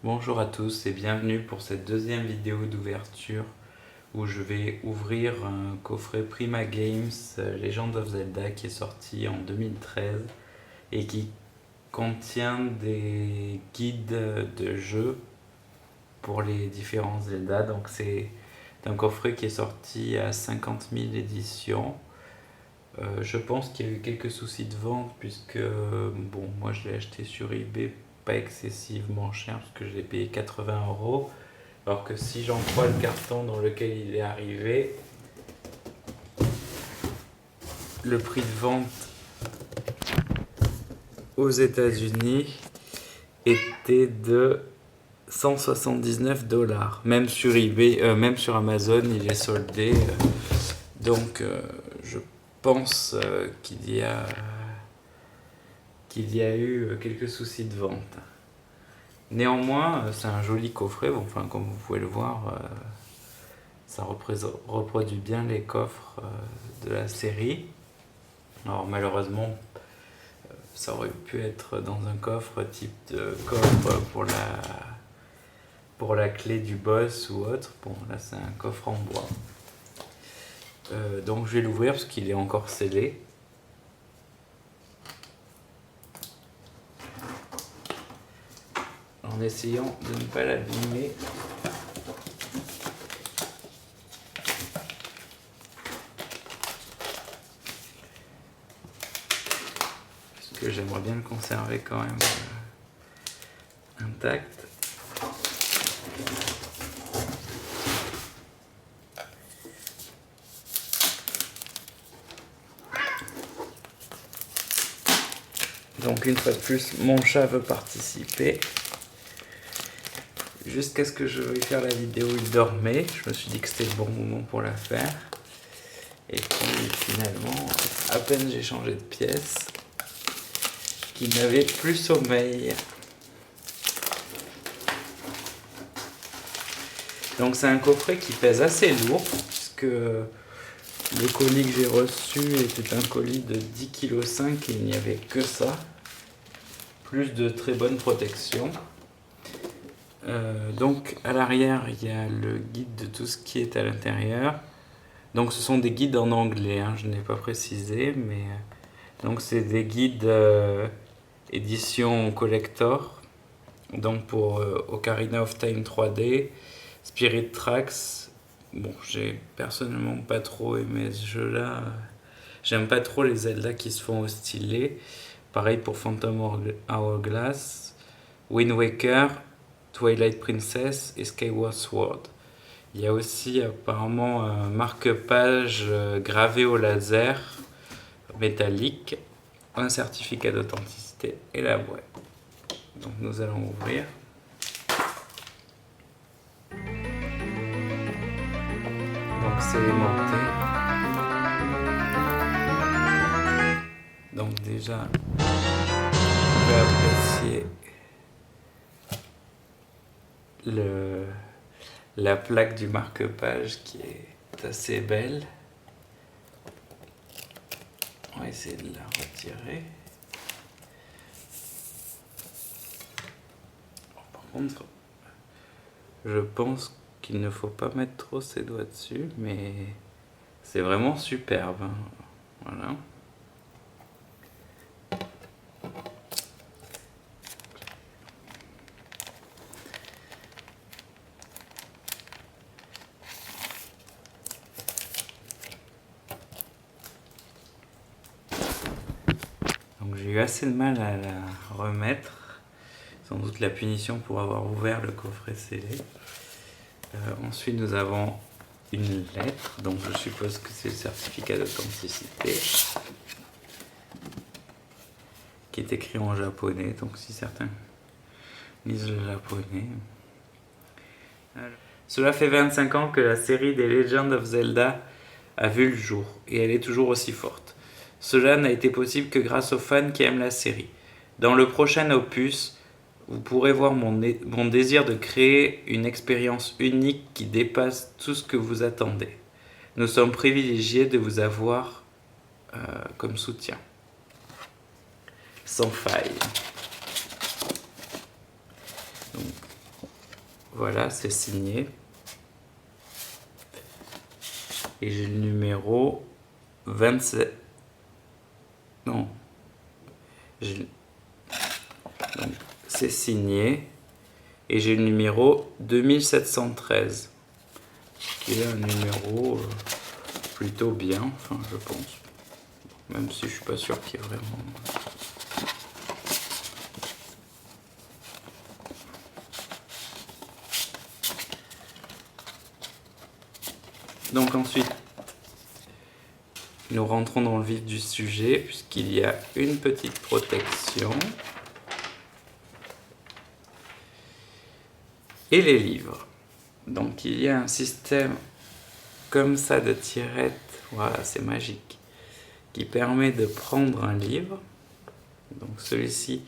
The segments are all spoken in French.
Bonjour à tous et bienvenue pour cette deuxième vidéo d'ouverture où je vais ouvrir un coffret Prima Games Legend of Zelda qui est sorti en 2013 et qui contient des guides de jeu pour les différents Zelda. Donc c'est un coffret qui est sorti à 50 000 éditions. Je pense qu'il y a eu quelques soucis de vente puisque bon, moi je l'ai acheté sur eBay pas excessivement cher parce que je l'ai payé 80 €. Alors que si j'en crois le carton dans lequel il est arrivé, le prix de vente aux États-Unis était de 179 $. Même sur eBay, même sur Amazon, il est soldé. Donc je pense qu'il y a eu quelques soucis de vente. Néanmoins, c'est un joli coffret. Bon, enfin, comme vous pouvez le voir, ça reproduit bien les coffres de la série. Alors malheureusement, ça aurait pu être dans un coffre type de coffre pour la clé du boss ou autre. Bon, là c'est un coffre en bois. Donc je vais l'ouvrir parce qu'il est encore scellé. En essayant de ne pas l'abîmer. Parce que j'aimerais bien le conserver quand même intact. Donc une fois de plus, mon chat veut participer. Jusqu'à ce que je veuille faire la vidéo, il dormait. Je me suis dit que c'était le bon moment pour la faire. Et puis finalement, à peine j'ai changé de pièce, qu'il n'avait plus sommeil. Donc c'est un coffret qui pèse assez lourd, puisque le colis que j'ai reçu était un colis de 10,5 kg et il n'y avait que ça. Plus de très bonne protection. Donc à l'arrière, il y a le guide de tout ce qui est à l'intérieur. Donc ce sont des guides en anglais, hein, je n'ai pas précisé, mais donc c'est des guides édition collector. Donc pour Ocarina of Time 3D, Spirit Tracks. Bon, j'ai personnellement pas trop aimé ce jeu-là. J'aime pas trop les Zelda qui se font au stylet. Pareil pour Phantom Hourglass, Wind Waker, Twilight Princess et Skyward Sword. Il y a aussi apparemment un marque-page gravé au laser métallique, un certificat d'authenticité et la boîte. Donc nous allons ouvrir. Donc c'est aimanté. Donc déjà, on peut apprécier la plaque du marque-page qui est assez belle. On va essayer de la retirer. Par contre, je pense qu'il ne faut pas mettre trop ses doigts dessus, mais c'est vraiment superbe. Voilà. Donc j'ai eu assez de mal à la remettre, sans doute la punition pour avoir ouvert le coffret scellé. Ensuite nous avons une lettre, donc je suppose que c'est le certificat d'authenticité, qui est écrit en japonais, donc si certains lisent le japonais. Alors, cela fait 25 ans que la série des Legend of Zelda a vu le jour, et elle est toujours aussi forte. Cela n'a été possible que grâce aux fans qui aiment la série. Dans le prochain opus, vous pourrez voir mon désir de créer une expérience unique qui dépasse tout ce que vous attendez. Nous sommes privilégiés de vous avoir comme soutien. Sans faille. Donc, voilà, c'est signé. Et j'ai le numéro 27. Non. Donc, c'est signé. Et j'ai le numéro 2713. Ce qui est un numéro plutôt bien, enfin je pense. Même si je suis pas sûr qu'il y ait vraiment... Donc ensuite, nous rentrons dans le vif du sujet puisqu'il y a une petite protection. Et les livres. Donc il y a un système comme ça de tirettes, voilà, c'est magique, qui permet de prendre un livre. Donc celui-ci,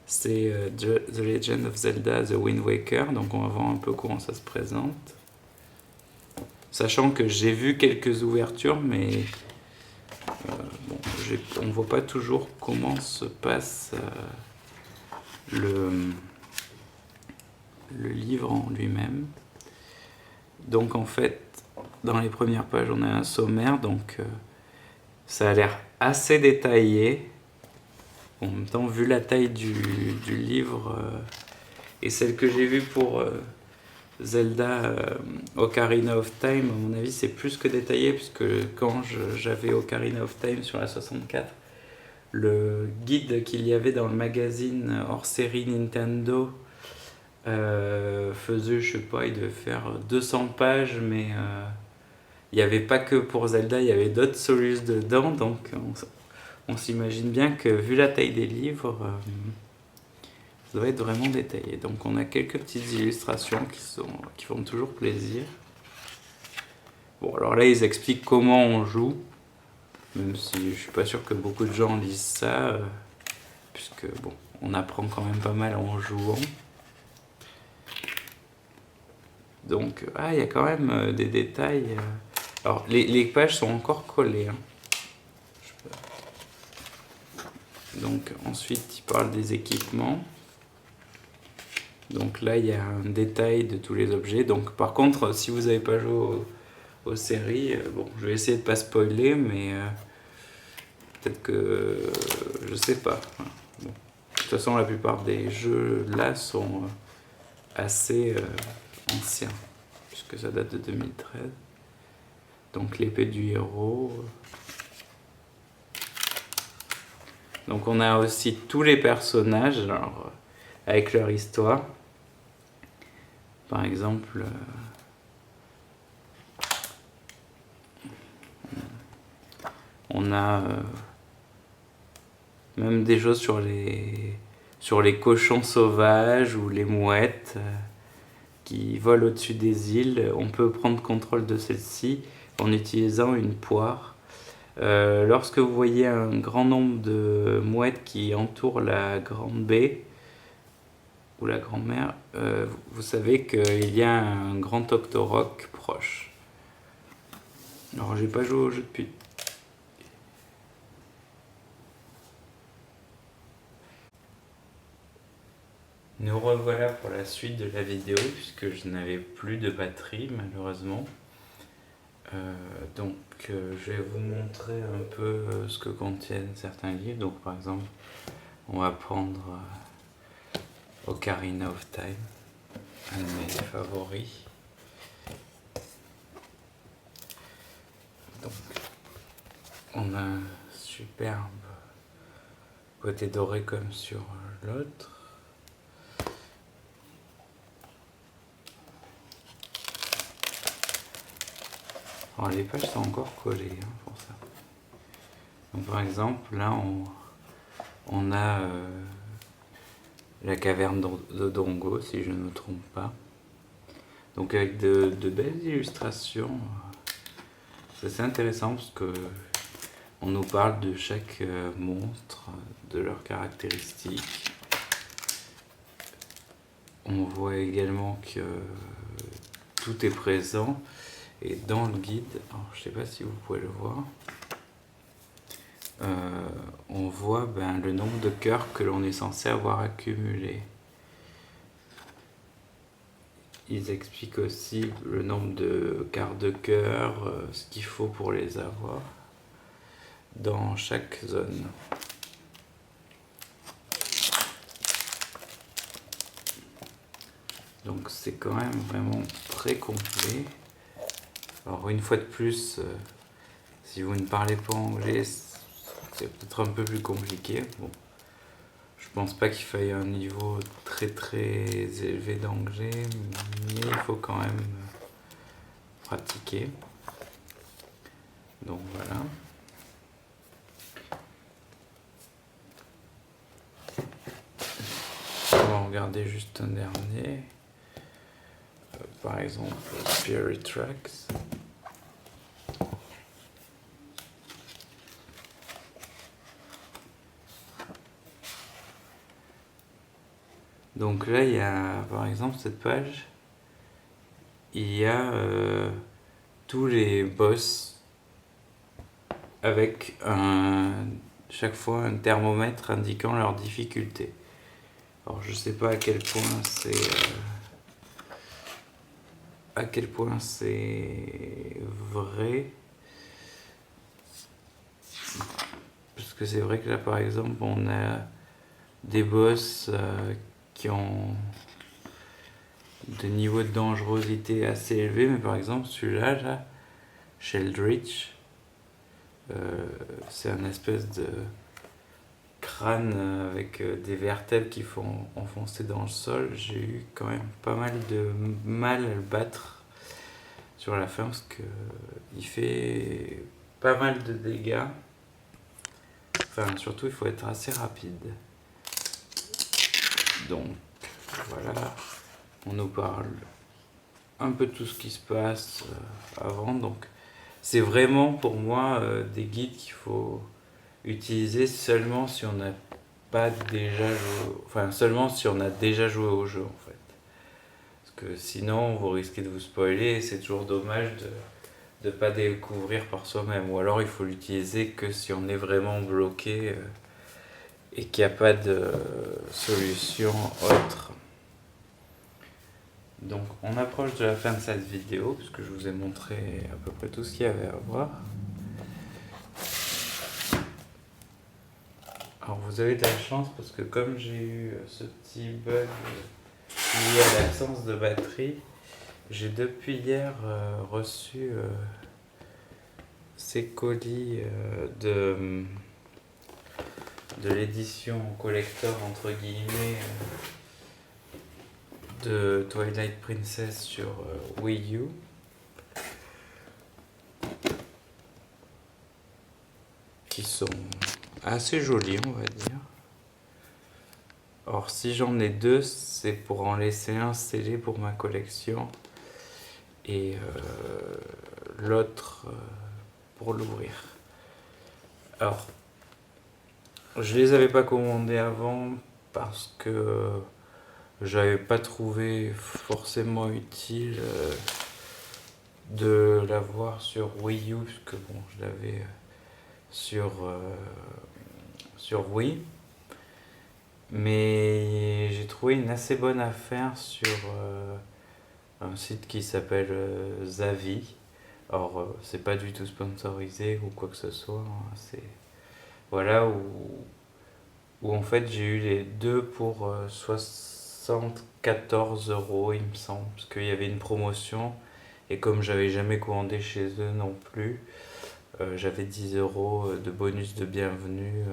c'est The Legend of Zelda The Wind Waker, donc on va voir un peu comment ça se présente. Sachant que j'ai vu quelques ouvertures, mais bon, on ne voit pas toujours comment se passe le livre en lui-même. Donc en fait, dans les premières pages, on a un sommaire, donc ça a l'air assez détaillé. En même temps, vu la taille du livre et celle que j'ai vue pour Zelda Ocarina of Time, à mon avis, c'est plus que détaillé, puisque quand j'avais Ocarina of Time sur la 64, le guide qu'il y avait dans le magazine hors série Nintendo faisait, je sais pas, il devait faire 200 pages, mais il n'y avait pas que pour Zelda, il y avait d'autres Solus dedans, donc on s'imagine bien que vu la taille des livres, ça doit être vraiment détaillé. Donc on a quelques petites illustrations qui font toujours plaisir. Bon, alors là ils expliquent comment on joue, même si je suis pas sûr que beaucoup de gens lisent ça, puisque bon, on apprend quand même pas mal en jouant. Donc, il y a quand même des détails. Alors, les pages sont encore collées. Hein. Donc, ensuite, il parle des équipements. Donc là, il y a un détail de tous les objets. Donc, par contre, si vous n'avez pas joué aux séries, bon, je vais essayer de pas spoiler, mais peut-être que je sais pas. Bon. De toute façon, la plupart des jeux là sont assez anciens, puisque ça date de 2013. Donc l'épée du héros. Donc on a aussi tous les personnages, alors, avec leur histoire. Par exemple, on a même des choses sur les cochons sauvages ou les mouettes qui volent au-dessus des îles. On peut prendre contrôle de celles-ci en utilisant une poire. Lorsque vous voyez un grand nombre de mouettes qui entourent la grande baie ou la grande mer, vous savez qu'il y a un grand octorok proche. Alors j'ai pas joué au jeu depuis. Nous revoilà pour la suite de la vidéo puisque je n'avais plus de batterie malheureusement. Donc je vais vous montrer un peu ce que contiennent certains livres. Donc par exemple, on va prendre Ocarina of Time, un de mes favoris. Donc on a un superbe côté doré comme sur l'autre. Alors les pages sont encore collées pour ça. Donc, par exemple, là on a la caverne de Dongo, si je ne me trompe pas. Donc avec de belles illustrations. C'est assez intéressant parce que on nous parle de chaque monstre, de leurs caractéristiques. On voit également que tout est présent. Et dans le guide, alors je ne sais pas si vous pouvez le voir, on voit le nombre de cœurs que l'on est censé avoir accumulé. ils expliquent aussi le nombre de quarts de cœur, ce qu'il faut pour les avoir dans chaque zone. Donc c'est quand même vraiment très complet. Alors une fois de plus, si vous ne parlez pas anglais, c'est peut-être un peu plus compliqué. Bon, je pense pas qu'il faille un niveau très élevé d'anglais, mais il faut quand même pratiquer. Donc voilà. On va regarder juste un dernier. Par exemple, Spirit Tracks. Donc là, il y a, par exemple, cette page, il y a tous les boss avec chaque fois un thermomètre indiquant leur difficulté. Alors je sais pas à quel point c'est vrai, parce que c'est vrai que là par exemple on a des boss qui ont de niveaux de dangerosité assez élevés, mais par exemple celui-là là, Sheldritch, c'est un espèce de crâne avec des vertèbres qui font enfoncer dans le sol. J'ai eu quand même pas mal de mal à le battre sur la fin parce que il fait pas mal de dégâts. Enfin, surtout, il faut être assez rapide. Donc, voilà, on nous parle un peu de tout ce qui se passe avant. Donc, c'est vraiment pour moi des guides qu'il faut utiliser seulement si on n'a pas déjà joué, enfin seulement si on a déjà joué au jeu en fait. Parce que sinon vous risquez de vous spoiler et c'est toujours dommage de ne pas découvrir par soi-même. Ou alors il faut l'utiliser que si on est vraiment bloqué et qu'il n'y a pas de solution autre. Donc on approche de la fin de cette vidéo puisque je vous ai montré à peu près tout ce qu'il y avait à voir. Alors vous avez de la chance parce que comme j'ai eu ce petit bug lié à l'absence de batterie, j'ai depuis hier reçu ces colis de l'édition collector entre guillemets de Twilight Princess sur Wii U. Qui sont assez jolis on va dire. Or si j'en ai deux, c'est pour en laisser un scellé pour ma collection et l'autre pour l'ouvrir. Alors je les avais pas commandés avant parce que j'avais pas trouvé forcément utile de l'avoir sur Wii U puisque bon je l'avais sur Wii. Mais j'ai trouvé une assez bonne affaire sur un site qui s'appelle Zavi. Alors c'est pas du tout sponsorisé ou quoi que ce soit, hein. C'est voilà où en fait j'ai eu les deux pour 74 € il me semble, parce qu'il y avait une promotion et comme j'avais jamais commandé chez eux non plus, j'avais 10 € de bonus de bienvenue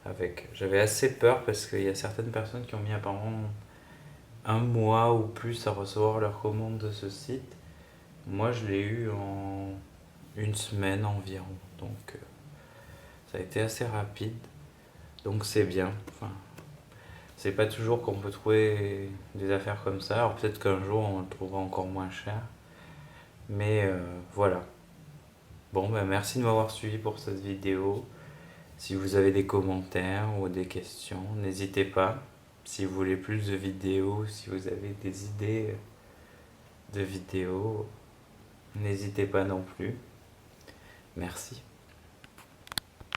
avec. J'avais assez peur parce qu'il y a certaines personnes qui ont mis apparemment un mois ou plus à recevoir leur commande de ce site. Moi je l'ai eu en une semaine environ, donc ça a été assez rapide, donc c'est bien. Enfin, c'est pas toujours qu'on peut trouver des affaires comme ça, alors peut-être qu'un jour on le trouvera encore moins cher, mais voilà. Bon ben merci de m'avoir suivi pour cette vidéo. Si vous avez des commentaires ou des questions, n'hésitez pas. Si vous voulez plus de vidéos, si vous avez des idées de vidéos, n'hésitez pas non plus. Merci.